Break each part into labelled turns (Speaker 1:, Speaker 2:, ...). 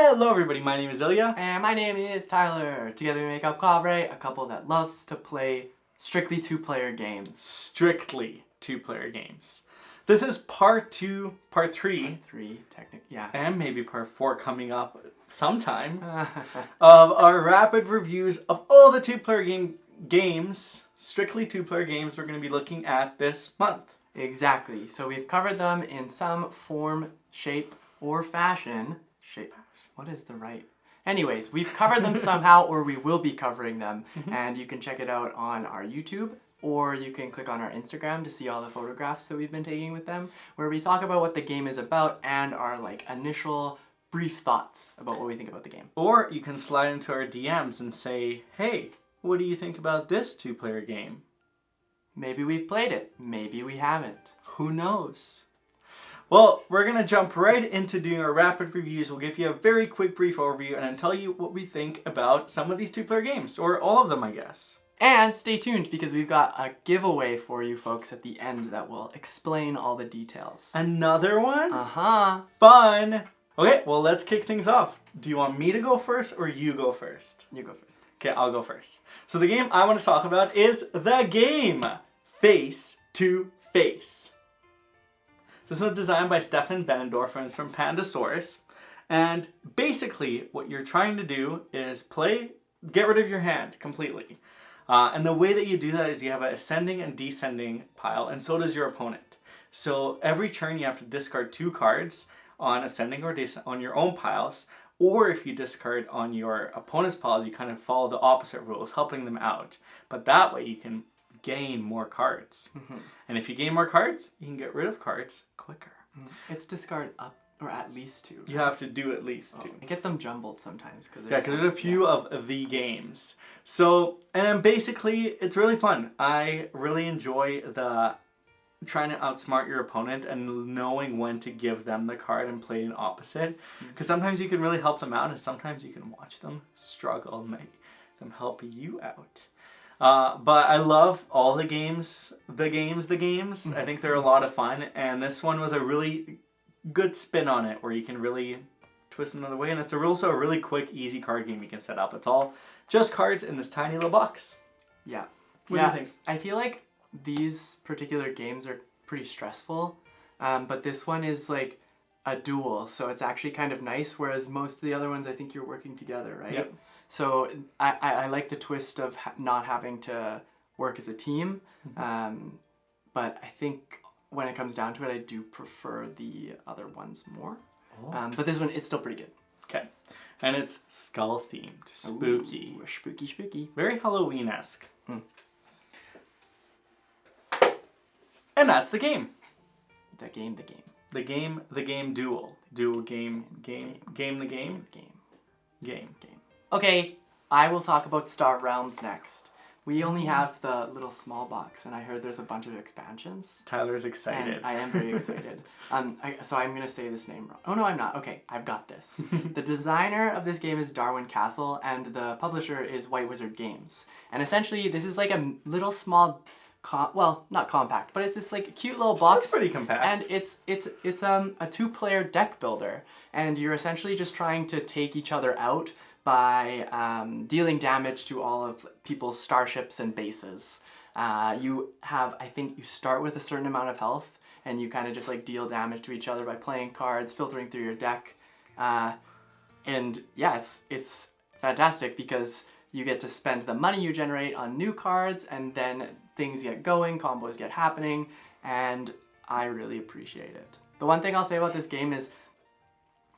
Speaker 1: Hello everybody, my name is Ilya.
Speaker 2: And my name is Tyler. Together we make up kovray, a couple that loves to play strictly two-player games.
Speaker 1: Strictly two-player games. This is part 2, part 3.
Speaker 2: Part 3, technically, yeah.
Speaker 1: And maybe part 4 coming up sometime. Of our rapid reviews of all the two-player games, strictly two-player games we're going to be looking at this month.
Speaker 2: Exactly. So we've covered them in some form, shape, or fashion. What is the right? Anyways, we've covered them somehow, or we will be covering them. And you can check it out on our YouTube, or you can click on our Instagram to see all the photographs that we've been taking with them, where we talk about what the game is about and our initial brief thoughts about what we think about the game.
Speaker 1: Or you can slide into our DMs and say, hey, what do you think about this two-player game?
Speaker 2: Maybe we've played it. Maybe we haven't.
Speaker 1: Who knows? Well, we're going to jump right into doing our rapid reviews. We'll give you a very quick brief overview and then tell you what we think about some of these two-player games, or all of them, I guess.
Speaker 2: And stay tuned because we've got a giveaway for you folks at the end that will explain all the details.
Speaker 1: Another one?
Speaker 2: Uh-huh.
Speaker 1: Fun! Okay, well, let's kick things off. Do you want me to go first or you go first?
Speaker 2: You go first.
Speaker 1: Okay, I'll go first. So the game I want to talk about is the game Face to Face. This was designed by Stefan Benendorf and it's from Pandasaurus. And basically, what you're trying to do is get rid of your hand completely. And the way that you do that is you have an ascending and descending pile, and so does your opponent. So every turn you have to discard 2 cards on ascending or on your own piles, or if you discard on your opponent's piles, you kind of follow the opposite rules, helping them out. But that way you can gain more cards. And if you gain more cards, you can get rid of cards quicker.
Speaker 2: It's discard up, or at least 2.
Speaker 1: You have to do at least 2.
Speaker 2: I get them jumbled sometimes.
Speaker 1: Because there's a few of the games. So, and then basically, it's really fun. I really enjoy trying to outsmart your opponent and knowing when to give them the card and play an opposite. Because sometimes you can really help them out and sometimes you can watch them struggle and make them help you out. But I love all the games. I think they're a lot of fun, and this one was a really good spin on it, where you can really twist another way, and it's also a really quick, easy card game you can set up. It's all just cards in this tiny little box.
Speaker 2: Yeah.
Speaker 1: What do you think?
Speaker 2: I feel like these particular games are pretty stressful, but this one is like a duel, so it's actually kind of nice, whereas most of the other ones I think you're working together, right?
Speaker 1: Yep.
Speaker 2: So I like the twist of not having to work as a team, but I think when it comes down to it, I do prefer the other ones more. But this one is still pretty good.
Speaker 1: Okay. And it's skull themed, spooky.
Speaker 2: Ooh, spooky.
Speaker 1: Very Halloween-esque. And that's the game.
Speaker 2: The game.
Speaker 1: The game duel. Duel game. Game.
Speaker 2: Okay, I will talk about Star Realms next. We only have the little small box, and I heard there's a bunch of expansions.
Speaker 1: Tyler's excited.
Speaker 2: And I am very excited. So I'm going to say this name wrong. Oh, no, I'm not. Okay, I've got this. The designer of this game is Darwin Castle, and the publisher is White Wizard Games. And essentially, this is like a little small... well, not compact, but it's this like cute little box.
Speaker 1: It's pretty compact.
Speaker 2: And it's a 2-player deck builder, and you're essentially just trying to take each other out by dealing damage to all of people's starships and bases. I think you start with a certain amount of health, and you kind of just like deal damage to each other by playing cards, filtering through your deck, and yeah, it's fantastic because you get to spend the money you generate on new cards, and then things get going, combos get happening, and I really appreciate it. The one thing I'll say about this game is,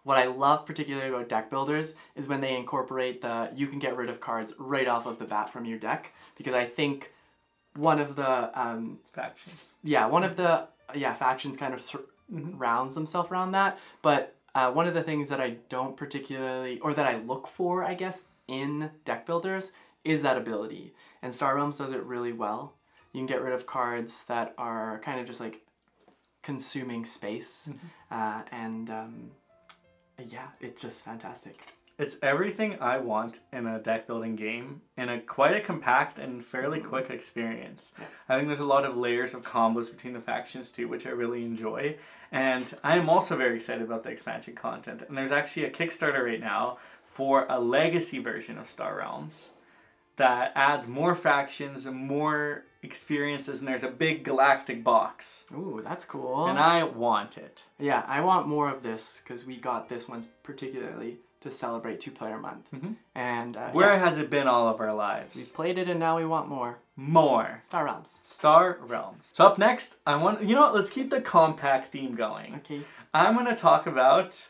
Speaker 2: what I love particularly about deck builders is when they incorporate you can get rid of cards right off of the bat from your deck, because I think one of the
Speaker 1: factions.
Speaker 2: Yeah, one of the factions kind of rounds themselves around that, but one of the things that I don't particularly, or that I look for, I guess, in deck builders is that ability. And Star Realms does it really well. You can get rid of cards that are kind of just like consuming space, yeah, it's just fantastic.
Speaker 1: It's everything I want in a deck building game in quite a compact and fairly quick experience.
Speaker 2: Yeah.
Speaker 1: I think there's a lot of layers of combos between the factions too, which I really enjoy. And I am also very excited about the expansion content. And there's actually a Kickstarter right now for a legacy version of Star Realms that adds more factions and more experiences, and there's a big galactic box.
Speaker 2: Ooh, that's cool.
Speaker 1: And I want it.
Speaker 2: Yeah, I want more of this because we got this one particularly to celebrate 2-player month. And
Speaker 1: Where has it been all of our
Speaker 2: we
Speaker 1: lives?
Speaker 2: played it and now we want more.
Speaker 1: More.
Speaker 2: Star Realms.
Speaker 1: Star Realms. So up next, let's keep the compact theme going.
Speaker 2: Okay.
Speaker 1: I'm going to talk about,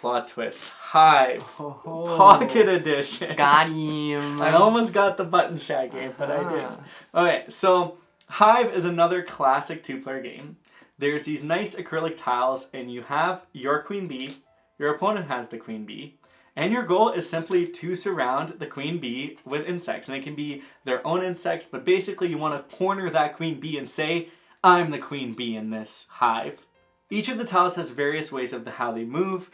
Speaker 1: plot twist, Hive,
Speaker 2: Oh,
Speaker 1: Pocket Edition.
Speaker 2: got him.
Speaker 1: I almost got the button shag game, but I didn't. Okay, so Hive is another classic 2-player game. There's these nice acrylic tiles, and you have your queen bee, your opponent has the queen bee, and your goal is simply to surround the queen bee with insects. And it can be their own insects, but basically you want to corner that queen bee and say, I'm the queen bee in this hive. Each of the tiles has various ways of how they move,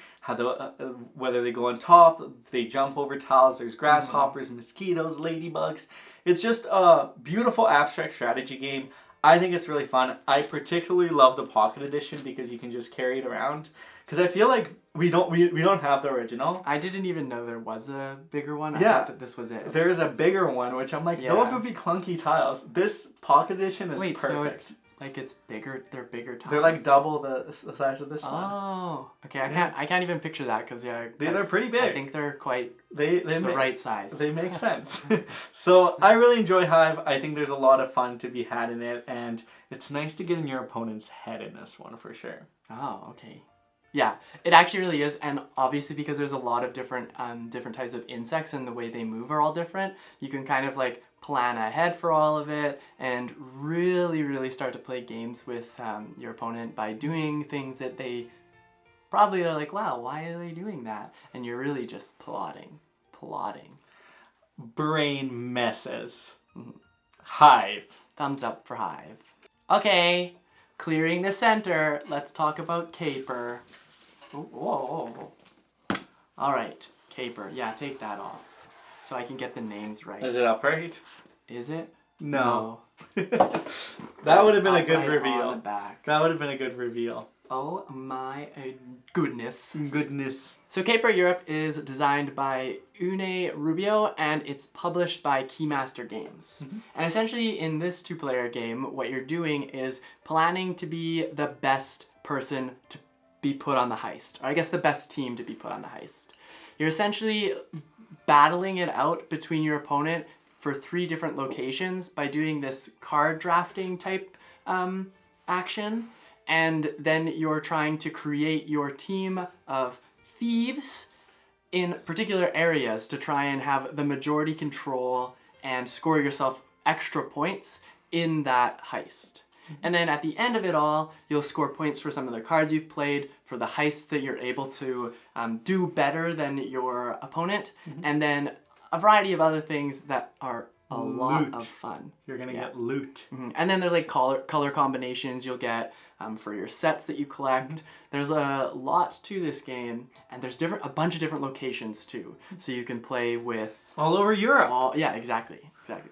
Speaker 1: whether they go on top, they jump over tiles, there's grasshoppers, mosquitoes, ladybugs. It's just a beautiful abstract strategy game. I think it's really fun. I particularly love the Pocket Edition because you can just carry it around. Because I feel like we don't have the original.
Speaker 2: I didn't even know there was a bigger one. I
Speaker 1: Yeah.
Speaker 2: thought that this was it.
Speaker 1: There's a bigger one, which I'm like,
Speaker 2: Yeah.
Speaker 1: those would be clunky tiles. This Pocket Edition is
Speaker 2: Wait,
Speaker 1: perfect.
Speaker 2: so it's like it's bigger. They're bigger tiles.
Speaker 1: They're like double the size of this one.
Speaker 2: Oh, okay.
Speaker 1: Yeah.
Speaker 2: I can't even picture that because
Speaker 1: They're pretty big.
Speaker 2: I think they're quite
Speaker 1: They
Speaker 2: the right size.
Speaker 1: They make sense. So I really enjoy Hive. I think there's a lot of fun to be had in it, and it's nice to get in your opponent's head in this one for sure.
Speaker 2: Oh, okay. Yeah, it actually really is, and obviously because there's a lot of different types of insects and the way they move are all different, you can kind of like plan ahead for all of it and really start to play games with your opponent by doing things that they probably are like, wow, why are they doing that? And you're really just plotting.
Speaker 1: Brain messes. Hive.
Speaker 2: Thumbs up for Hive. Okay, clearing the center, let's talk about Caper. Whoa. All right, Caper. Yeah, take that off so I can get the names right.
Speaker 1: Is it upright?
Speaker 2: Is it?
Speaker 1: No. That would have been a good
Speaker 2: Upright
Speaker 1: reveal.
Speaker 2: on the back.
Speaker 1: That would have been a good reveal.
Speaker 2: Oh my goodness.
Speaker 1: Goodness.
Speaker 2: So Caper Europe is designed by Une Rubio and it's published by Keymaster Games. And essentially in this 2-player game, what you're doing is planning to be the best person to be put on the heist. Or I guess the best team to be put on the heist. You're essentially battling it out between your opponent for 3 different locations by doing this card drafting type action. And then you're trying to create your team of thieves in particular areas to try and have the majority control and score yourself extra points in that heist. And then at the end of it all, you'll score points for some of the cards you've played, for the heists that you're able to do better than your opponent, and then a variety of other things that are a lot of fun.
Speaker 1: You're gonna get loot.
Speaker 2: And then there's like color combinations you'll get for your sets that you collect. There's a lot to this game, and there's a bunch of different locations too. So you can play with
Speaker 1: all over Europe.
Speaker 2: Yeah, exactly.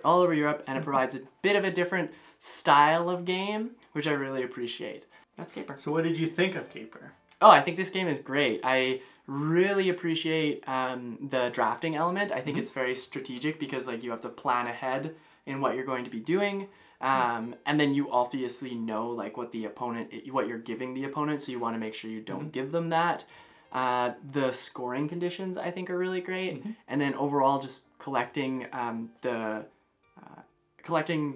Speaker 2: All over Europe, and it provides a bit of a different style of game, which I really appreciate. That's Caper.
Speaker 1: So what did you think of Caper?
Speaker 2: Oh, I think this game is great. I really appreciate the drafting element. I think it's very strategic because like you have to plan ahead in what you're going to be doing. And then you obviously know like what you're giving the opponent, so you want to make sure you don't give them that. The scoring conditions I think are really great. And then overall just collecting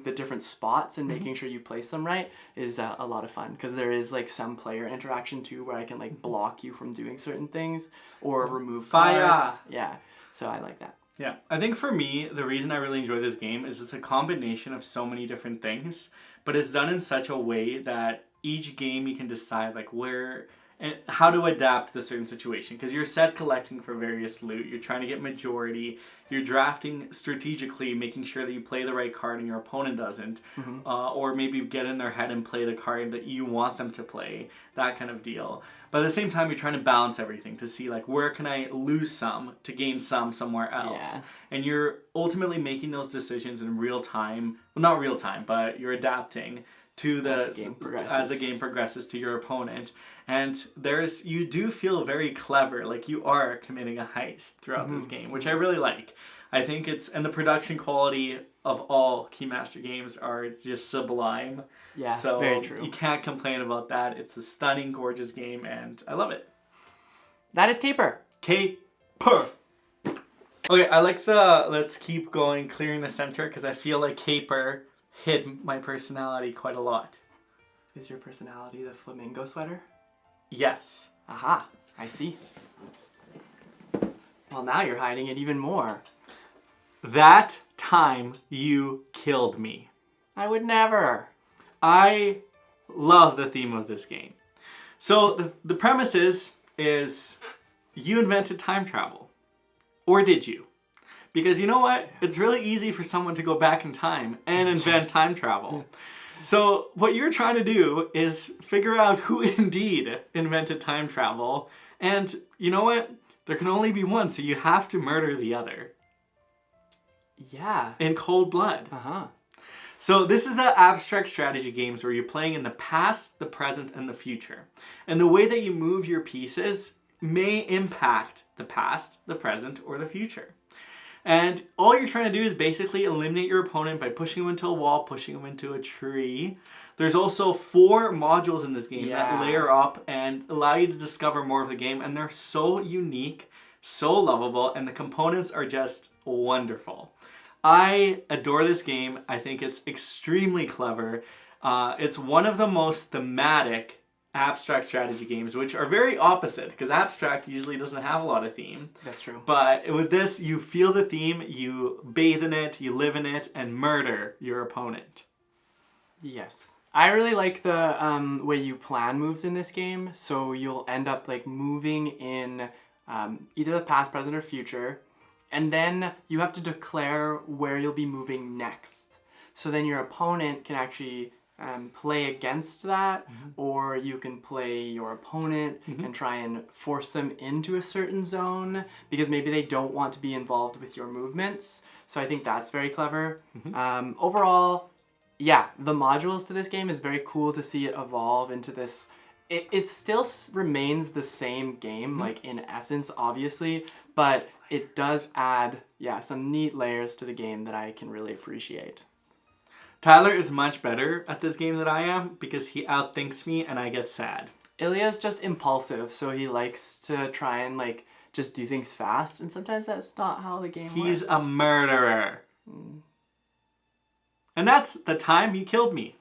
Speaker 2: the different spots and making sure you place them right is a lot of fun because there is like some player interaction too where I can like block you from doing certain things or remove cards. Yeah, so I like that.
Speaker 1: Yeah, I think for me, the reason I really enjoy this game is it's a combination of so many different things, but it's done in such a way that each game you can decide like where and how to adapt to the certain situation. Because you're set collecting for various loot, you're trying to get majority, you're drafting strategically, making sure that you play the right card and your opponent doesn't, or maybe get in their head and play the card that you want them to play, that kind of deal. But at the same time, you're trying to balance everything to see, like, where can I lose some to gain some somewhere else?
Speaker 2: Yeah.
Speaker 1: And you're ultimately making those decisions in real time. Well, not real time, but you're adapting to as the game progresses to your opponent. And you do feel very clever, like you are committing a heist throughout this game, which I really like. I think and the production quality of all Keymaster games are just sublime.
Speaker 2: Yeah,
Speaker 1: so
Speaker 2: very true.
Speaker 1: You can't complain about that. It's a stunning, gorgeous game, and I love it.
Speaker 2: That is Caper.
Speaker 1: Caper. Okay, I like let's keep going, clearing the center, because I feel like Caper hid my personality quite a lot.
Speaker 2: Is your personality the flamingo sweater?
Speaker 1: Yes.
Speaker 2: Aha, I see. Well, now you're hiding it even more.
Speaker 1: That time you killed me.
Speaker 2: I would never.
Speaker 1: I love the theme of this game. So the premise is you invented time travel. Or did you? Because you know what? It's really easy for someone to go back in time and invent time travel. So what you're trying to do is figure out who indeed invented time travel. And you know what? There can only be one, so you have to murder the other.
Speaker 2: Yeah.
Speaker 1: In cold blood.
Speaker 2: Uh-huh.
Speaker 1: So this is the abstract strategy games where you're playing in the past, the present, and the future. And the way that you move your pieces may impact the past, the present, or the future. And all you're trying to do is basically eliminate your opponent by pushing them into a wall, pushing them into a tree. There's also 4 modules in this game that layer up and allow you to discover more of the game. And they're so unique, so lovable, and the components are just wonderful. I adore this game. I think it's extremely clever. It's one of the most thematic abstract strategy games, which are very opposite, because abstract usually doesn't have a lot of theme.
Speaker 2: That's true.
Speaker 1: But with this, you feel the theme, you bathe in it, you live in it, and murder your opponent.
Speaker 2: Yes. I really like the way you plan moves in this game. So you'll end up like moving in either the past, present, or future. And then you have to declare where you'll be moving next. So then your opponent can actually play against that, or you can play your opponent and try and force them into a certain zone because maybe they don't want to be involved with your movements. So I think that's very clever. Overall, yeah, the modules to this game is very cool to see it evolve into this. It still remains the same game, like in essence, obviously, but it does add, some neat layers to the game that I can really appreciate.
Speaker 1: Tyler is much better at this game than I am because he outthinks me and I get sad.
Speaker 2: Ilya's just impulsive, so he likes to try and like just do things fast, and sometimes that's not how the game works.
Speaker 1: He's a murderer. And that's the time you killed me.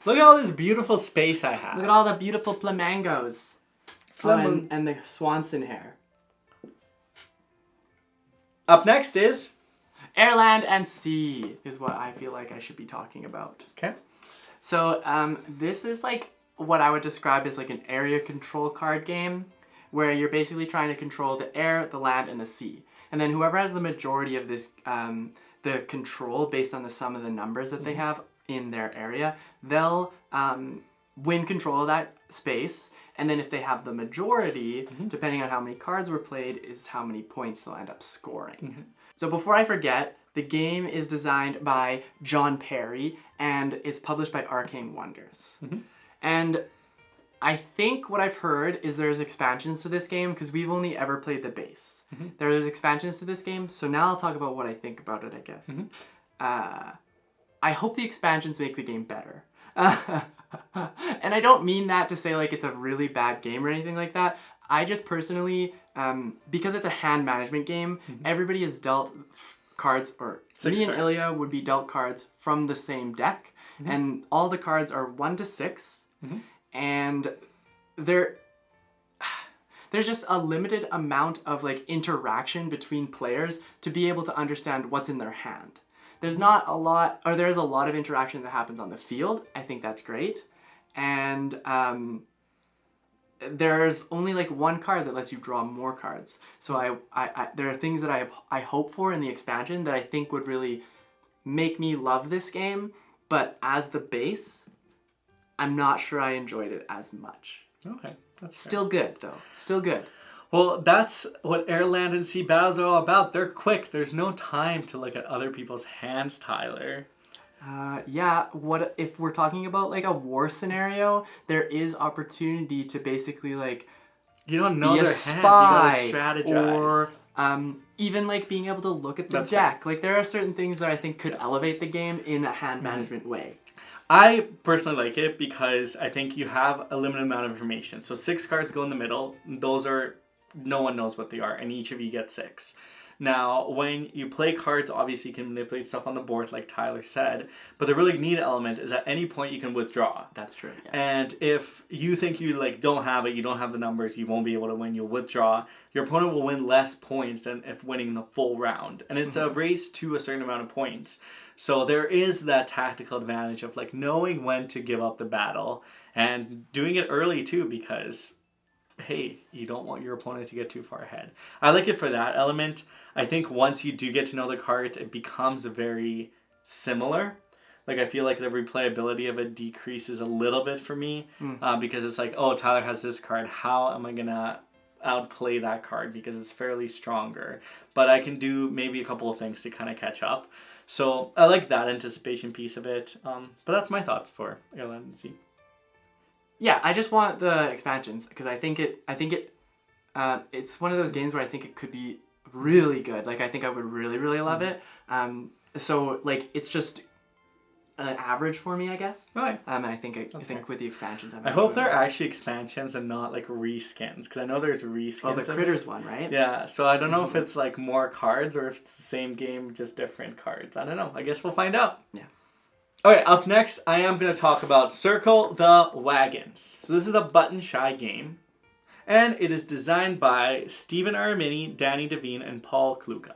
Speaker 1: Look at all this beautiful space I have.
Speaker 2: Look at all the beautiful flamingos. And the Swanson hair.
Speaker 1: Up next is...
Speaker 2: Air, land, and sea is what I feel like I should be talking about.
Speaker 1: Okay.
Speaker 2: So this is like what I would describe as like an area control card game where you're basically trying to control the air, the land, and the sea. And then whoever has the majority of this, the control based on the sum of the numbers that they have in their area, they'll win control of that space. And then if they have the majority, depending on how many cards were played, is how many points they'll end up scoring. So before I forget, the game is designed by John Perry, and it's published by Arcane Wonders. And I think what I've heard is there's expansions to this game, because we've only ever played the base. There's expansions to this game, so now I'll talk about what I think about it, I guess. I hope the expansions make the game better. And I don't mean that to say like it's a really bad game or anything like that. I just personally, because it's a hand management game, everybody is dealt cards, or me and Ilya would be dealt cards from the same deck, and all the cards are 1 to 6, and there's just a limited amount of like interaction between players to be able to understand what's in their hand. There's not a lot, or there's a lot of interaction that happens on the field. I think that's great. And there's only like one card that lets you draw more cards. So I there are things that I hope for in the expansion that I think would really make me love this game, but as the base, I'm not sure I enjoyed it as much.
Speaker 1: Okay, that's fair.
Speaker 2: Still good though. Still good.
Speaker 1: Well, that's what air, land, and sea battles are all about. They're quick. There's no time to look at other people's hands, Tyler.
Speaker 2: Yeah, what if we're talking about like a war scenario, there is opportunity to basically like
Speaker 1: You don't know
Speaker 2: be a
Speaker 1: their
Speaker 2: spy,
Speaker 1: hand. You gotta strategize.
Speaker 2: or even like being able to look at the
Speaker 1: That's
Speaker 2: deck. Like there are certain things that I think could elevate the game in a hand management way.
Speaker 1: I personally like it because I think you have a limited amount of information. So 6 cards go in the middle. Those are, no one knows what they are, and each of you gets 6. Now, when you play cards, obviously you can manipulate stuff on the board, like Tyler said, but the really neat element is at any point you can withdraw.
Speaker 2: That's true, yes.
Speaker 1: And if you think you like don't have it, you don't have the numbers, you won't be able to win, you'll withdraw. Your opponent will win less points than if winning the full round. And it's a race to a certain amount of points. So there is that tactical advantage of like knowing when to give up the battle and doing it early too, because hey, you don't want your opponent to get too far ahead. I like it for that element. I think once you do get to know the cards, it becomes very similar. Like I feel like the replayability of it decreases a little bit for me because it's like, oh, Tyler has this card. How am I gonna outplay that card because it's fairly stronger? But I can do maybe a couple of things to kind of catch up. So I like that anticipation piece of it. But that's my thoughts for Airland and Sea.
Speaker 2: Yeah, I just want the expansions because I think it's one of those games where I think it could be really good. Like I think I would really, really love it. So like it's just an average for me, I guess.
Speaker 1: Right.
Speaker 2: I think with the expansions,
Speaker 1: I hope they're actually expansions and not like reskins, because I know there's reskins.
Speaker 2: Oh, the Critters one, right?
Speaker 1: Yeah. So I don't know if it's like more cards or if it's the same game, just different cards. I don't know. I guess we'll find out.
Speaker 2: Yeah.
Speaker 1: Okay, up next, I am going to talk about Circle the Wagons. So this is a button-shy game, and it is designed by Stephen Aramini, Danny Devine, and Paul Kluka.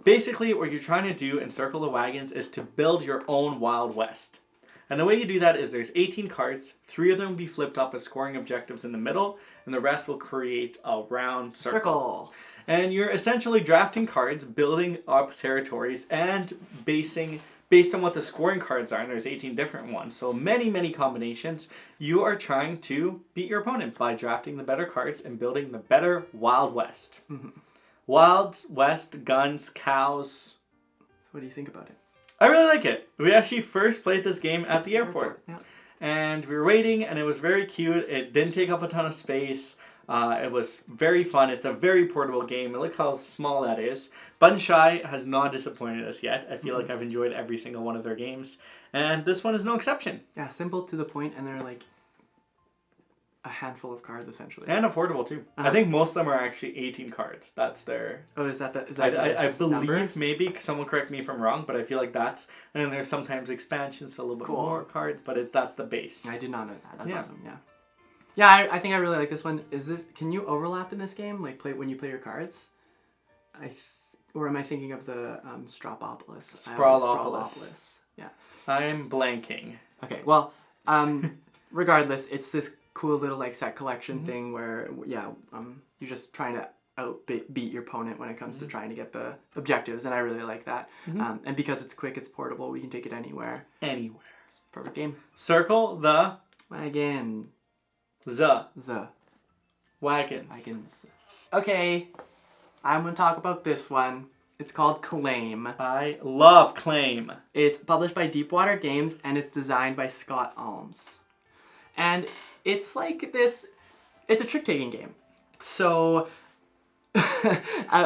Speaker 1: Basically, what you're trying to do in Circle the Wagons is to build your own Wild West. And the way you do that is there's 18 cards, 3 of them will be flipped up as scoring objectives in the middle, and the rest will create a round circle. And you're essentially drafting cards, building up territories, and based on what the scoring cards are, and there's 18 different ones, so many, many combinations, you are trying to beat your opponent by drafting the better cards and building the better Wild West. Wild West, guns, cows.
Speaker 2: So what do you think about it?
Speaker 1: I really like it. We actually first played this game at the airport.
Speaker 2: Yeah.
Speaker 1: And we were waiting, and it was very cute. It didn't take up a ton of space. It was very fun. It's a very portable game. Look how small that is. Button Shy has not disappointed us yet. I feel like I've enjoyed every single one of their games. And this one is no exception.
Speaker 2: Yeah, simple, to the point, and they're like a handful of cards, essentially.
Speaker 1: And affordable, too. I think most of them are actually 18 cards. That's their...
Speaker 2: Oh, is that
Speaker 1: I believe,
Speaker 2: number?
Speaker 1: maybe, someone correct me if I'm wrong, but I feel like that's... And then there's sometimes expansions, so a little bit more cards, but that's the base.
Speaker 2: I did not know that. That's awesome, yeah. Yeah, I think I really like this one. Can you overlap in this game? Like when you play your cards? Or am I thinking of the Strawpopolis?
Speaker 1: Sprawlopolis.
Speaker 2: Yeah.
Speaker 1: I'm blanking.
Speaker 2: Okay, well, regardless, it's this cool little like set collection thing where, you're just trying to beat your opponent when it comes to trying to get the objectives, and I really like that. And because it's quick, it's portable, we can take it anywhere.
Speaker 1: Anywhere.
Speaker 2: It's a perfect game.
Speaker 1: Circle the...
Speaker 2: Wagon.
Speaker 1: The
Speaker 2: Wagons.
Speaker 1: Wagons.
Speaker 2: Okay, I'm gonna talk about this one. It's called Claim.
Speaker 1: I love Claim.
Speaker 2: It's published by Deepwater Games, and it's designed by Scott Alms. And it's like this, it's a trick-taking game. So,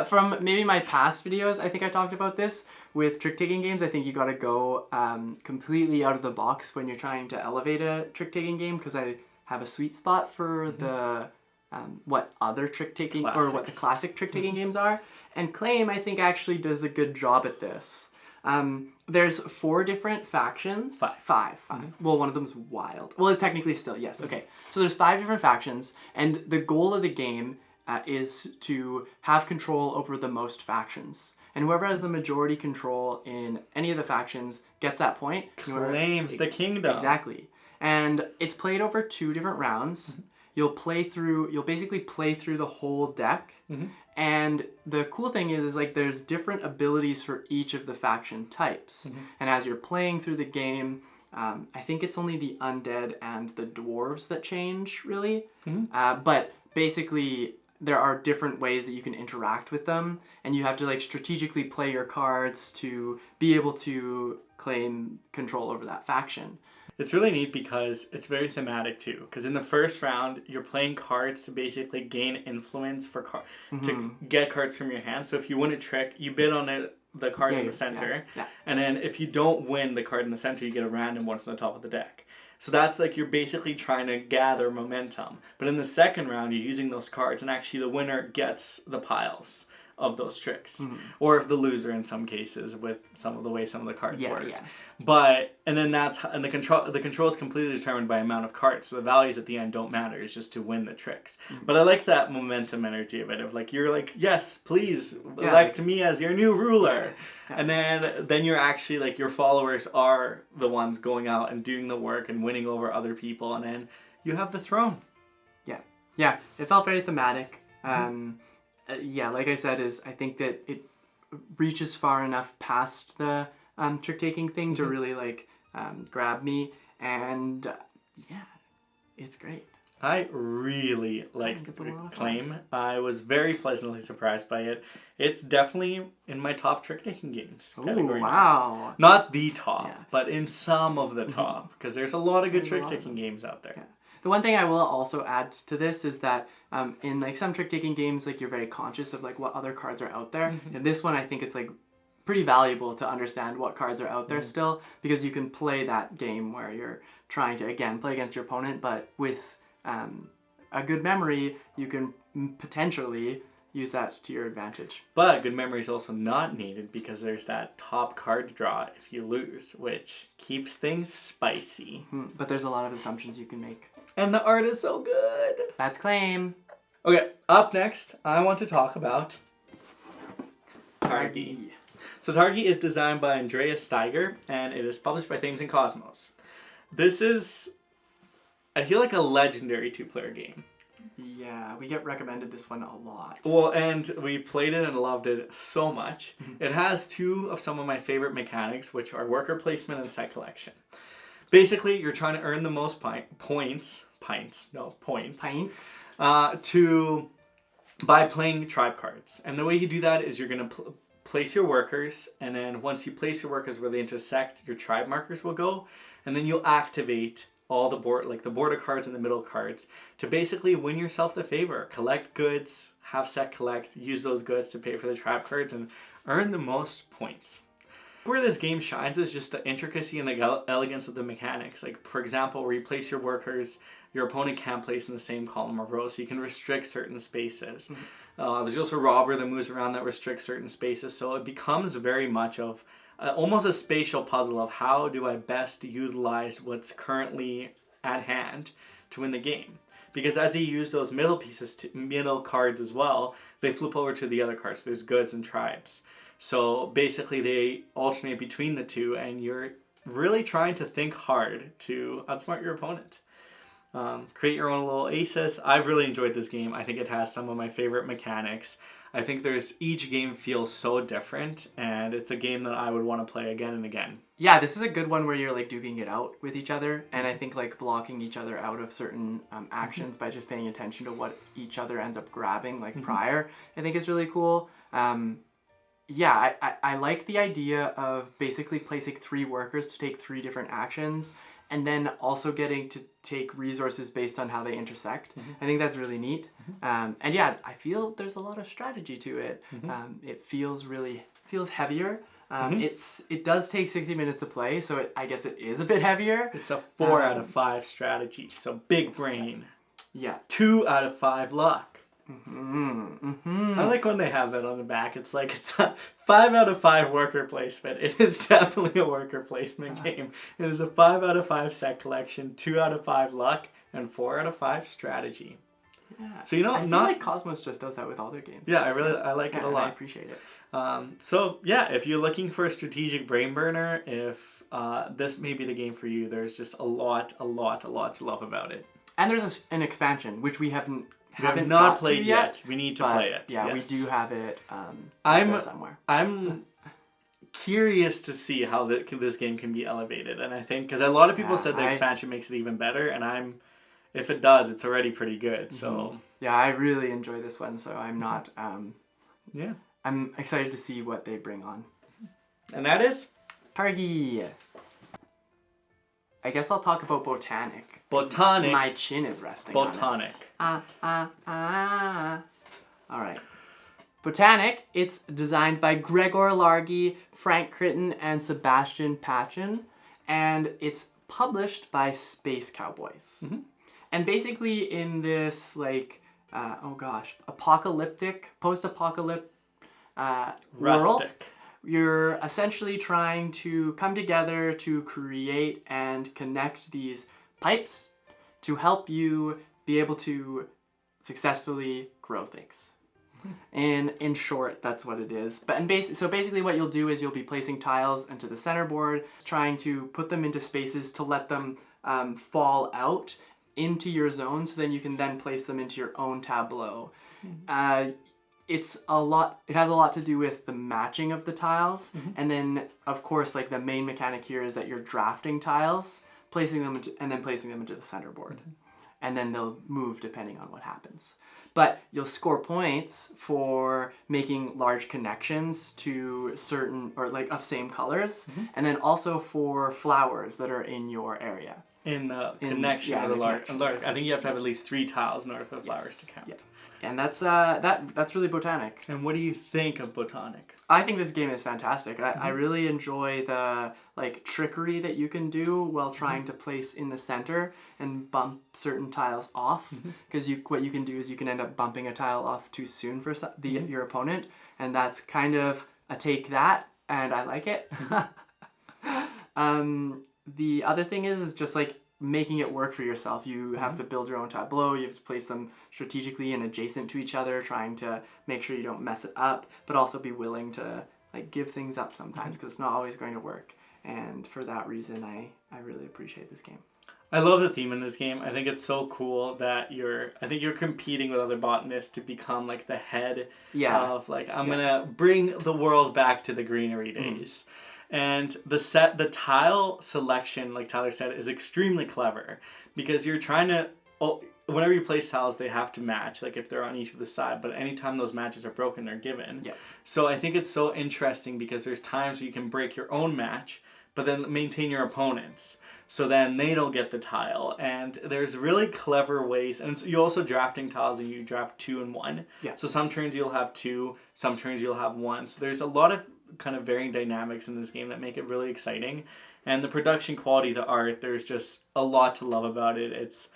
Speaker 2: from maybe my past videos, I think I talked about this. With trick-taking games, I think you gotta go completely out of the box when you're trying to elevate a trick-taking game, because I have a sweet spot for the what other trick-taking or what the classic trick-taking games are. And Claim, I think, actually does a good job at this. There's 4 different factions. Five. Well, one of them's wild. Well, it technically still, yes. Okay. So there's 5 different factions, and the goal of the game is to have control over the most factions. And whoever has the majority control in any of the factions gets that point.
Speaker 1: Claims the kingdom.
Speaker 2: Exactly. And it's played over 2 different rounds. you'll basically play through the whole deck. And the cool thing is like there's different abilities for each of the faction types. And as you're playing through the game, I think it's only the undead and the dwarves that change, really. But basically, there are different ways that you can interact with them, and you have to like strategically play your cards to be able to claim control over that faction.
Speaker 1: It's really neat because it's very thematic too. Because in the first round, you're playing cards to basically gain influence for to get cards from your hand. So if you win a trick, you bid on the card in the center, and then if you don't win the card in the center, you get a random one from the top of the deck. So that's like you're basically trying to gather momentum. But in the second round, you're using those cards, and actually the winner gets the piles of those tricks, or if the loser in some cases with some of the way some of the cards work. But and then the control is completely determined by amount of cards, so the values at the end don't matter. It's just to win the tricks. But I like that momentum energy of it, of like you're like, yes, please elect me as your new ruler. And then you're actually like your followers are the ones going out and doing the work and winning over other people, and then you have the throne.
Speaker 2: Yeah, it felt very thematic. Like I said, I think that it reaches far enough past the trick-taking thing to really like grab me, and it's great.
Speaker 1: I really like the claim. I was very pleasantly surprised by it. It's definitely in my top trick-taking games category.
Speaker 2: Wow.
Speaker 1: Not the top, but in some of the top, because there's a lot of good trick-taking games out there.
Speaker 2: The one thing I will also add to this is that in like some trick-taking games, like you're very conscious of like what other cards are out there. In this one, I think it's like pretty valuable to understand what cards are out there still, because you can play that game where you're trying to, again, play against your opponent, but with a good memory, you can potentially use that to your advantage.
Speaker 1: But good memory is also not needed because there's that top card draw if you lose, which keeps things spicy.
Speaker 2: But there's a lot of assumptions you can make.
Speaker 1: And the art is so good.
Speaker 2: That's claim.
Speaker 1: Okay, up next, I want to talk about Targi. So Targi is designed by Andreas Steiger, and it is published by Thames and Cosmos. This is, I feel like, a legendary two-player game.
Speaker 2: Yeah, we get recommended this one a lot.
Speaker 1: Well, and we played it and loved it so much. It has two of some of my favorite mechanics, which are worker placement and set collection. Basically, you're trying to earn the most points by playing tribe cards. And the way you do that is you're going to place your workers, and then once you place your workers where they intersect, your tribe markers will go, and then you'll activate all the border cards and the middle cards to basically win yourself the favor. Collect goods, have set collect, use those goods to pay for the tribe cards, and earn the most points. Where this game shines is just the intricacy and the elegance of the mechanics. Like, for example, where you place your workers, your opponent can't place in the same column or row, so you can restrict certain spaces. There's also robber that moves around that restricts certain spaces, so it becomes very much of almost a spatial puzzle of how do I best utilize what's currently at hand to win the game. Because as you use those middle cards as well, they flip over to the other cards. There's goods and tribes. So basically they alternate between the two, and you're really trying to think hard to outsmart your opponent. Create your own little aces. I've really enjoyed this game. I think it has some of my favorite mechanics. I think each game feels so different, and it's a game that I would want to play again and again.
Speaker 2: Yeah, this is a good one where you're like duking it out with each other, and I think like blocking each other out of certain actions by just paying attention to what each other ends up grabbing like prior, I think is really cool. Yeah, I like the idea of basically placing 3 workers to take 3 different actions, and then also getting to take resources based on how they intersect. I think that's really neat. And yeah, I feel there's a lot of strategy to it. It feels heavier. It does take 60 minutes to play, so I guess it is a bit heavier.
Speaker 1: It's a 4 out of 5 strategy, so big brain.
Speaker 2: Yeah.
Speaker 1: 2 out of 5 luck. I like when they have that on the back. It's like it's a 5 out of 5 worker placement. It is definitely a worker placement game. It is a 5 out of 5 set collection, 2 out of 5 luck, and 4 out of 5 strategy.
Speaker 2: Yeah.
Speaker 1: So I feel
Speaker 2: like Cosmos just does that with all their games.
Speaker 1: Yeah, I like it a lot.
Speaker 2: I appreciate it.
Speaker 1: So yeah, if you're looking for a strategic brain burner, if this may be the game for you, there's just a lot to love about it.
Speaker 2: And there's an expansion, which we haven't
Speaker 1: not
Speaker 2: got
Speaker 1: played
Speaker 2: to
Speaker 1: yet. We need to
Speaker 2: but
Speaker 1: play it.
Speaker 2: Yeah,
Speaker 1: yes.
Speaker 2: we do have it
Speaker 1: I'm
Speaker 2: there somewhere.
Speaker 1: I'm curious to see how this game can be elevated, and I think because a lot of people said the expansion makes it even better, and if it does, it's already pretty good. So
Speaker 2: yeah, I really enjoy this one, so I'm not
Speaker 1: yeah,
Speaker 2: I'm excited to see what they bring on.
Speaker 1: And that is
Speaker 2: Targi. I guess I'll talk about Botanik.
Speaker 1: Botanik.
Speaker 2: My chin is resting
Speaker 1: Botanik.
Speaker 2: on it. All right. Botanik, it's designed by Gregor Largi, Frank Critton, and Sebastian Patchen, and it's published by Space Cowboys.
Speaker 1: Mm-hmm.
Speaker 2: And basically in this, like, apocalyptic, post-apocalyptic world, you're essentially trying to come together to create and connect these pipes to help you be able to successfully grow things. And in short, that's what it is. So basically what you'll do is you'll be placing tiles into the center board, trying to put them into spaces to let them fall out into your zone, so then you can then place them into your own tableau. It has a lot to do with the matching of the tiles, and then of course, like, the main mechanic here is that you're drafting tiles, placing them into the center board, and then they'll move depending on what happens. But you'll score points for making large connections to certain, or like of same colors, and then also for flowers that are in your area.
Speaker 1: In connection with a large, I think you have to have at least 3 tiles in order for the flowers to count.
Speaker 2: Yeah. And that's really Botanik.
Speaker 1: And what do you think of Botanik?
Speaker 2: I think this game is fantastic. I really enjoy the, like, trickery that you can do while trying to place in the center and bump certain tiles off. Because what you can do is you can end up bumping a tile off too soon for your opponent, and that's kind of a take that, and I like it. The other thing is just, like, making it work for yourself. You have to build your own tableau, you have to place them strategically and adjacent to each other, trying to make sure you don't mess it up, but also be willing to, like, give things up sometimes, because it's not always going to work. And for that reason, I really appreciate this game.
Speaker 1: I love the theme in this game. I think it's so cool that you're competing with other botanists to become, like, the head of, like, I'm gonna bring the world back to the greenery days. And the tile selection, like Tyler said, is extremely clever, because you're trying to, whenever you place tiles, they have to match, like if they're on each of the side, but anytime those matches are broken, they're given.
Speaker 2: Yeah.
Speaker 1: So I think it's so interesting, because there's times where you can break your own match, but then maintain your opponent's, so then they don't get the tile. And there's really clever ways, and so you also drafting tiles, and you draft 2 and 1.
Speaker 2: Yeah.
Speaker 1: So some turns you'll have 2, some turns you'll have 1. So there's a lot of kind of varying dynamics in this game that make it really exciting. And the production quality, the art, there's just a lot to love about it. It's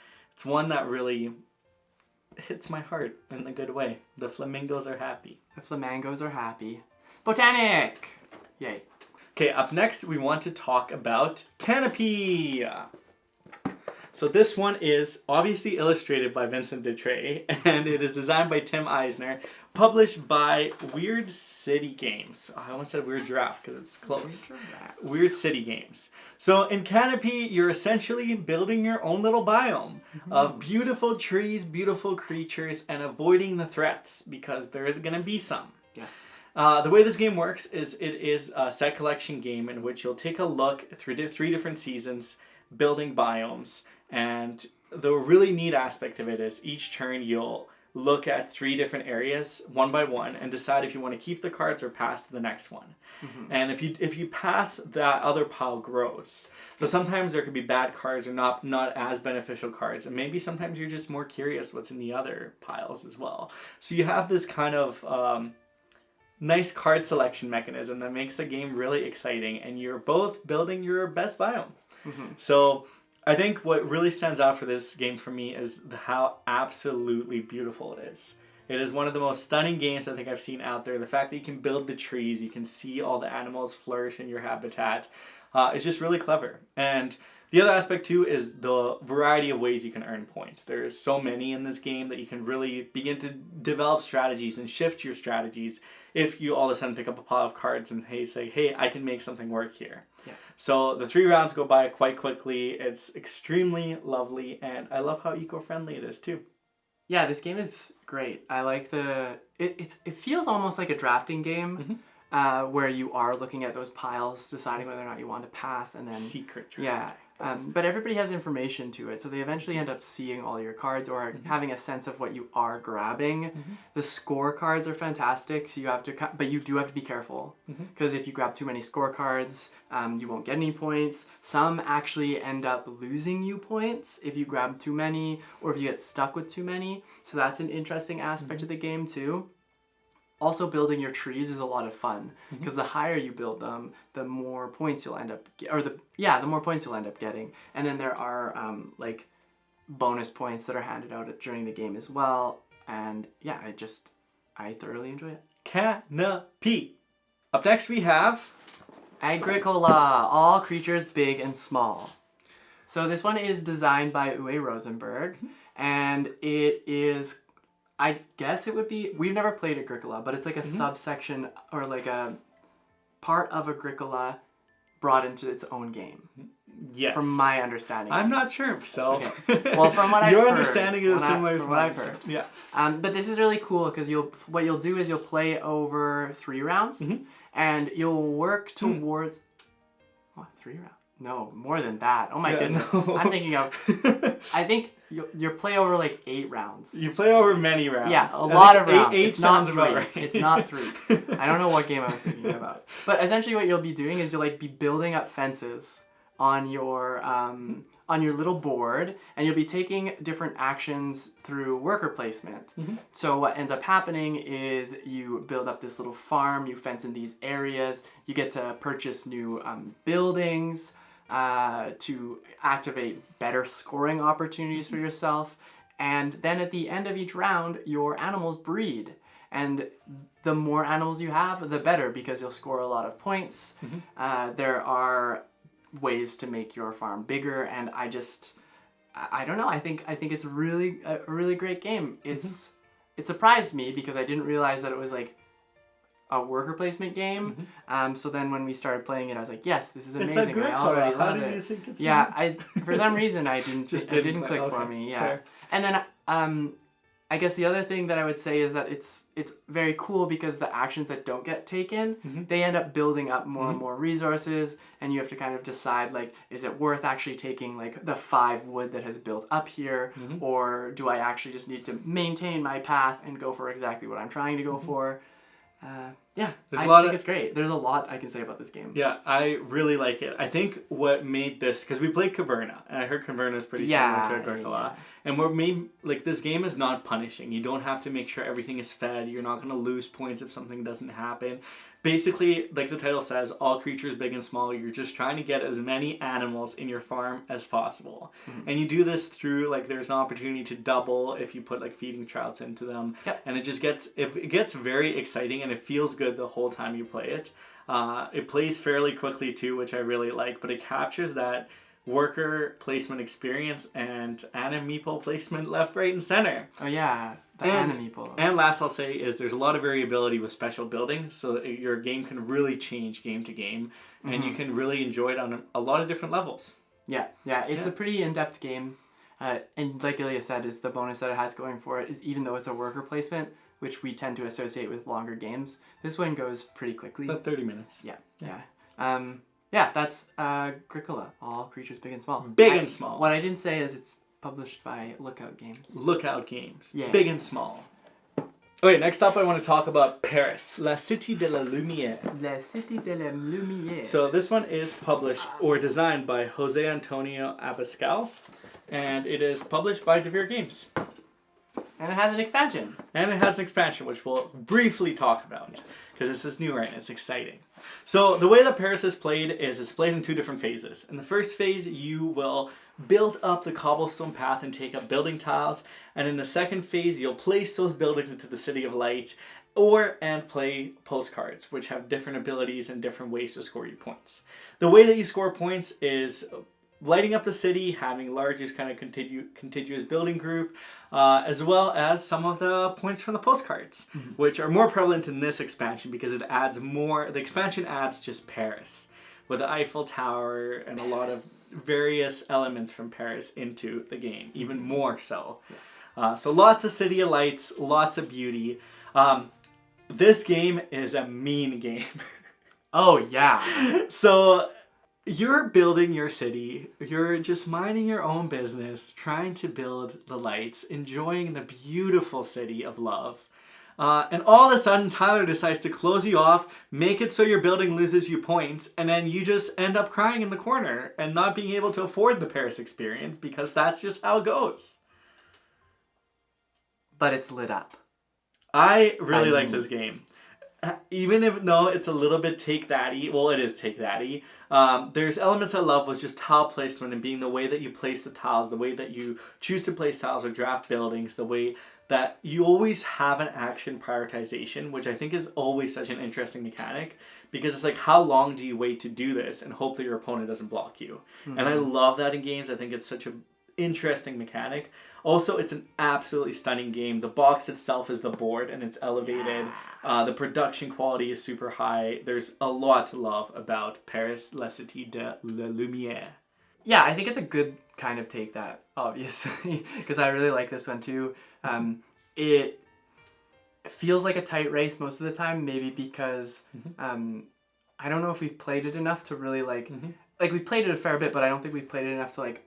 Speaker 1: one that really hits my heart in a good way. The flamingos are happy.
Speaker 2: The flamingos are happy. Botanik! Yay.
Speaker 1: Okay, up next we want to talk about Canopy. So this one is obviously illustrated by Vincent Dutray, and it is designed by Tim Eisner, published by Weird City Games. I almost said Weird Giraffe because it's close. Weird City Games. So in Canopy, you're essentially building your own little biome of beautiful trees, beautiful creatures, and avoiding the threats, because there is going to be some.
Speaker 2: Yes.
Speaker 1: The way this game works is it is a set collection game in which you'll take a look through 3 different seasons, building biomes. And the really neat aspect of it is each turn you'll look at 3 different areas one by one and decide if you want to keep the cards or pass to the next one. And if you pass, that other pile grows. So sometimes there could be bad cards or not as beneficial cards, and maybe sometimes you're just more curious what's in the other piles as well. So you have this kind of nice card selection mechanism that makes the game really exciting, and you're both building your best biome. So I think what really stands out for this game for me is how absolutely beautiful it is. It is one of the most stunning games I think I've seen out there. The fact that you can build the trees, you can see all the animals flourish in your habitat, is just really clever. And The other aspect too is the variety of ways you can earn points. There's so many in this game that you can really begin to develop strategies and shift your strategies if you all of a sudden pick up a pile of cards and say, hey, I can make something work here.
Speaker 2: Yeah.
Speaker 1: So the 3 rounds go by quite quickly. It's extremely lovely, and I love how eco-friendly it is too.
Speaker 2: Yeah, this game is great. I like it feels almost like a drafting game, where you are looking at those piles, deciding whether or not you want to pass, and then
Speaker 1: Secret drafting.
Speaker 2: yeah. But everybody has information to it, so they eventually end up seeing all your cards or having a sense of what you are grabbing. The scorecards are fantastic, so you have to, but you do have to be careful, because if you grab too many scorecards, you won't get any points. Some actually end up losing you points if you grab too many, or if you get stuck with too many. So that's an interesting aspect of the game too. Also, building your trees is a lot of fun, because the higher you build them, the more points you'll end up the more points you'll end up getting. And then there are like bonus points that are handed out during the game as well. And yeah, I thoroughly enjoy it.
Speaker 1: Canopy. Up next we have
Speaker 2: Agricola, all creatures big and small. So this one is designed by Uwe Rosenberg, and it is, I guess it would be, we've never played Agricola, but it's like a subsection or like a part of Agricola brought into its own game.
Speaker 1: Yes.
Speaker 2: From my understanding.
Speaker 1: I'm not sure, so.
Speaker 2: Okay. Well, from what I've heard.
Speaker 1: Your understanding is similar to
Speaker 2: what I've heard.
Speaker 1: Yeah.
Speaker 2: But this is really cool because what you'll do is you'll play over 3 rounds, and you'll work towards 3 rounds. No, more than that. Oh my goodness. No. I'm thinking of. I think you play over like 8 rounds.
Speaker 1: You play over many rounds.
Speaker 2: Yeah, a lot of rounds.
Speaker 1: Eight
Speaker 2: it's not
Speaker 1: sounds
Speaker 2: 3.
Speaker 1: about right.
Speaker 2: It's not 3. I don't know what game I was thinking about. But essentially, what you'll be doing is you'll like be building up fences on your little board, and you'll be taking different actions through worker placement. So what ends up happening is you build up this little farm, you fence in these areas, you get to purchase new buildings to activate better scoring opportunities for yourself, and then at the end of each round, your animals breed. And the more animals you have, the better, because you'll score a lot of points. There are ways to make your farm bigger, and I don't know, I think it's a really great game. It surprised me because I didn't realize that it was like a worker placement game. So then when we started playing it, I was like, yes, this is amazing.
Speaker 1: It's
Speaker 2: I already love it.
Speaker 1: How do you think it's
Speaker 2: For some reason it didn't click for me. Yeah. Fair. And then I guess the other thing that I would say is that it's very cool because the actions that don't get taken, they end up building up more and more resources, and you have to kind of decide, like, is it worth actually taking like the 5 wood that has built up here, or do I actually just need to maintain my path and go for exactly what I'm trying to go for? I think it's great. There's a lot I can say about this game.
Speaker 1: Yeah, I really like it. I think what made this, because we played Caverna, and I heard Caverna is pretty similar to Agricola. And what made, like, this game is not punishing. You don't have to make sure everything is fed. You're not going to lose points if something doesn't happen. Basically, like the title says, all creatures big and small, you're just trying to get as many animals in your farm as possible. And you do this through, like, there's an opportunity to double if you put, like, feeding trouts into them. And it just gets, it gets very exciting, and it feels good the whole time you play it. It plays fairly quickly too, which I really like, but it captures that worker placement experience and meeple placement left, right, and center.
Speaker 2: Oh yeah, the meeples.
Speaker 1: And last I'll say is there's a lot of variability with special buildings, so that your game can really change game to game, and you can really enjoy it on a lot of different levels. Yeah,
Speaker 2: it's a pretty in-depth game, and like Ilya said, is the bonus that it has going for it is even though it's a worker placement, which we tend to associate with longer games, this one goes pretty quickly.
Speaker 1: About 30 minutes.
Speaker 2: Yeah, that's Agricola, all creatures big and small.
Speaker 1: Big and small.
Speaker 2: What I didn't say is it's published by Lookout Games.
Speaker 1: Lookout Games.
Speaker 2: Yeah.
Speaker 1: Big and small. Okay, next up I want to talk about Paris. La Cite de la Lumiere.
Speaker 2: La Cite de la Lumiere.
Speaker 1: So this one is published or designed by Jose Antonio Abascal, and it is published by Devere Games.
Speaker 2: And it has an expansion.
Speaker 1: And it has an expansion, which we'll briefly talk about, because this is new, right? And it's exciting. So the way that Paris is played is it's played in 2 different phases. In the first phase, you will build up the cobblestone path and take up building tiles. And in the second phase, you'll place those buildings into the City of Light, and play postcards, which have different abilities and different ways to score you points. The way that you score points is lighting up the city, having largest kind of contiguous building group, as well as some of the points from the postcards, which are more prevalent in this expansion because it adds more. The expansion adds just Paris, with the Eiffel Tower and a lot of various elements from Paris into the game, even more so.
Speaker 2: Yes.
Speaker 1: So lots of city lights, lots of beauty. This game is a mean game.
Speaker 2: Oh, yeah.
Speaker 1: So you're building your city, you're just minding your own business, trying to build the lights, enjoying the beautiful city of love. And all of a sudden, Tyler decides to close you off, make it so your building loses you points, and then you just end up crying in the corner and not being able to afford the Paris experience because that's just how it goes.
Speaker 2: But it's lit up.
Speaker 1: I really like this game. Even if, no, it's a little bit take that-y. Well, it is take that-y. There's elements I love with just tile placement and being the way that you place the tiles, the way that you choose to place tiles or draft buildings, the way that you always have an action prioritization, which I think is always such an interesting mechanic because it's like, how long do you wait to do this and hope that your opponent doesn't block you? And I love that in games. I think it's such an interesting mechanic. Also, it's an absolutely stunning game. The box itself is the board and it's elevated. The production quality is super high. There's a lot to love about Paris, La Cité de la Lumiere.
Speaker 2: Yeah, I think it's a good kind of take that, obviously, because I really like this one too. It feels like a tight race most of the time, maybe because I don't know if we've played it enough to really like we've played it a fair bit, but I don't think we've played it enough to like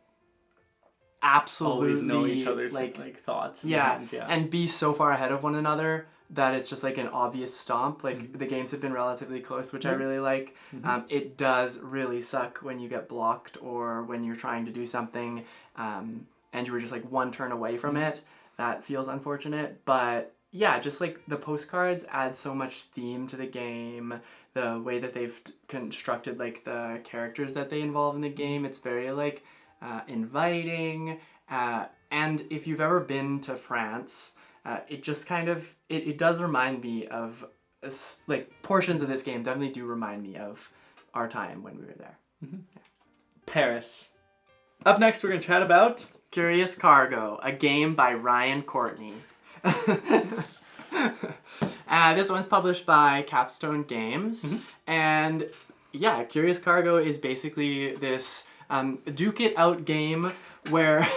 Speaker 2: absolutely
Speaker 1: always know each other's like thoughts and plans,
Speaker 2: and be so far ahead of one another that it's just like an obvious stomp. Like the games have been relatively close, which I really like. It does really suck when you get blocked or when you're trying to do something and you were just like one turn away from it. That feels unfortunate, but yeah, just like the postcards add so much theme to the game. The way that they've constructed like the characters that they involve in the game, it's very like inviting, and if you've ever been to France, it just kind of it does remind me of like portions of this game definitely do remind me of our time when we were there.
Speaker 1: Paris. Up next, we're gonna chat about
Speaker 2: Curious Cargo, a game by Ryan Courtney. This one's published by Capstone Games, and yeah, Curious Cargo is basically this duke it out game where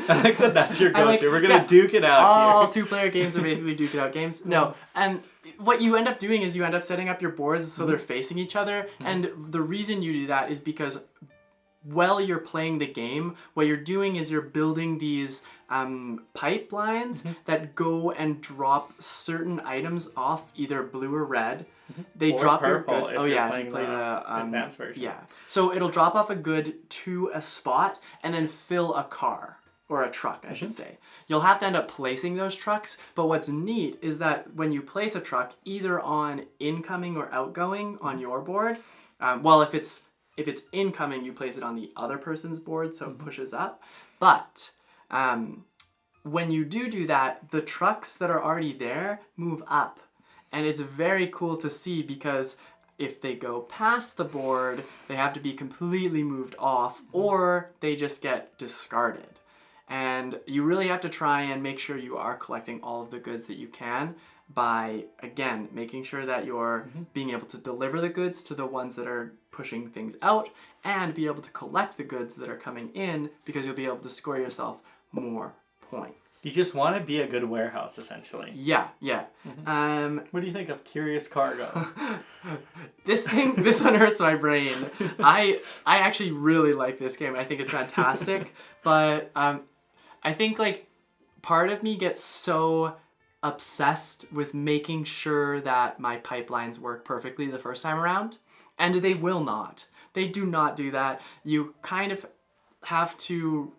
Speaker 1: I like that that's your go-to. We're gonna duke it out
Speaker 2: all
Speaker 1: here.
Speaker 2: two-player games are basically duke it out games. No, and what you end up doing is you end up setting up your boards so they're facing each other, and the reason you do that is because while you're playing the game, what you're doing is you're building these pipelines that go and drop certain items off either blue or red. They
Speaker 1: or
Speaker 2: drop
Speaker 1: purple
Speaker 2: your goods.
Speaker 1: if
Speaker 2: If
Speaker 1: playing
Speaker 2: you play the
Speaker 1: advanced version.
Speaker 2: Yeah. So it'll drop off a good to a spot and then fill a car. Or a truck, I should say. You'll have to end up placing those trucks, but what's neat is that when you place a truck, either on incoming or outgoing on your board, well, if it's incoming, you place it on the other person's board, so it pushes up. But when you do that, the trucks that are already there move up. And it's very cool to see because if they go past the board, they have to be completely moved off or they just get discarded. And you really have to try and make sure you are collecting all of the goods that you can by, again, making sure that you're being able to deliver the goods to the ones that are pushing things out and be able to collect the goods that are coming in because you'll be able to score yourself more points.
Speaker 1: You just want to be a good warehouse, essentially.
Speaker 2: Yeah.
Speaker 1: What do you think of Curious Cargo?
Speaker 2: This one hurts my brain. I actually really like this game. I think it's fantastic, but I think like part of me gets so obsessed with making sure that my pipelines work perfectly the first time around, and they will not. They do not do that. You kind of have to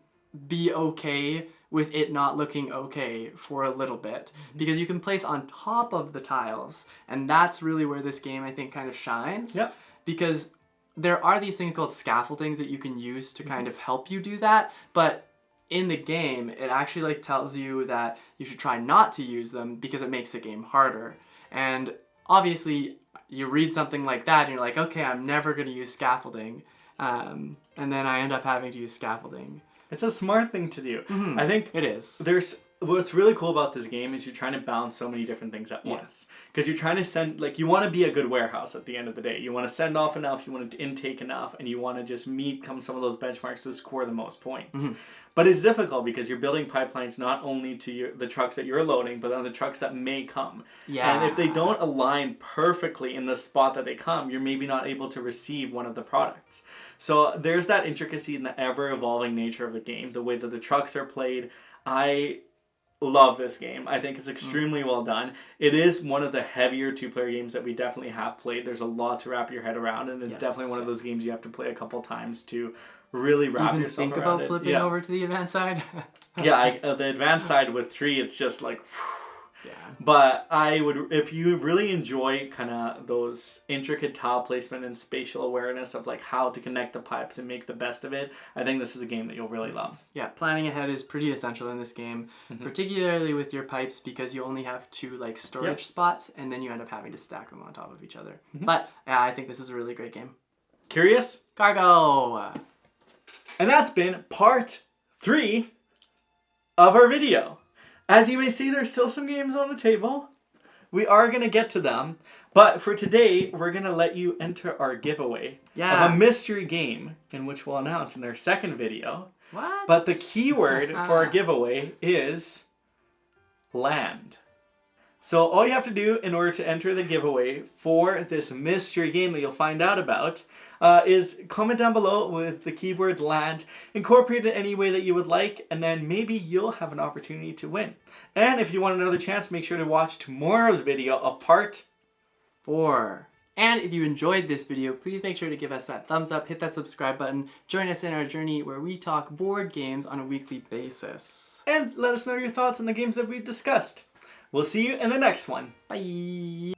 Speaker 2: be okay with it not looking okay for a little bit because you can place on top of the tiles, and that's really where this game I think kind of shines.
Speaker 1: Yep.
Speaker 2: Because there are these things called scaffoldings that you can use to kind of help you do that, but in the game it actually like tells you that you should try not to use them because it makes the game harder. And obviously you read something like that and you're like, okay, I'm never going to use scaffolding. And then I end up having to use scaffolding.
Speaker 1: It's a smart thing to do.
Speaker 2: Mm-hmm.
Speaker 1: I think
Speaker 2: It is.
Speaker 1: What's really cool about this game is you're trying to balance so many different things at once. Because you're trying to send, like, you want to be a good warehouse at the end of the day. You want to send off enough, you want to intake enough, and you want to just meet some of those benchmarks to score the most points.
Speaker 2: Mm-hmm.
Speaker 1: But it's difficult because you're building pipelines not only to the trucks that you're loading, but on the trucks that may come.
Speaker 2: Yeah.
Speaker 1: And if they don't align perfectly in the spot that they come, you're maybe not able to receive one of the products. So there's that intricacy in the ever-evolving nature of the game, the way that the trucks are played. I love this game. I think it's extremely well done. It is one of the heavier two-player games that we definitely have played. There's a lot to wrap your head around, and it's definitely one of those games you have to play a couple times to really wrap yourself
Speaker 2: think
Speaker 1: around
Speaker 2: about flipping over to the advanced side.
Speaker 1: The advanced side with 3, it's just like,
Speaker 2: yeah.
Speaker 1: But I would, if you really enjoy kind of those intricate tile placement and spatial awareness of like how to connect the pipes and make the best of it, I think this is a game that you'll really love.
Speaker 2: Yeah, planning ahead is pretty essential in this game, particularly with your pipes because you only have 2 like storage spots and then you end up having to stack them on top of each other. But yeah, I think this is a really great game.
Speaker 1: Curious?
Speaker 2: Cargo!
Speaker 1: And that's been part 3 of our video. As you may see, there's still some games on the table. We are going to get to them. But for today, we're going to let you enter our giveaway of a mystery game in which we'll announce in our second video.
Speaker 2: What?
Speaker 1: But the keyword for our giveaway is land. So all you have to do in order to enter the giveaway for this mystery game that you'll find out about is comment down below with the keyword land, incorporate it any way that you would like, and then maybe you'll have an opportunity to win. And if you want another chance, make sure to watch tomorrow's video of part
Speaker 2: 4. And if you enjoyed this video, please make sure to give us that thumbs up, hit that subscribe button, join us in our journey where we talk board games on a weekly basis.
Speaker 1: And let us know your thoughts on the games that we've discussed. We'll see you in the next one.
Speaker 2: Bye!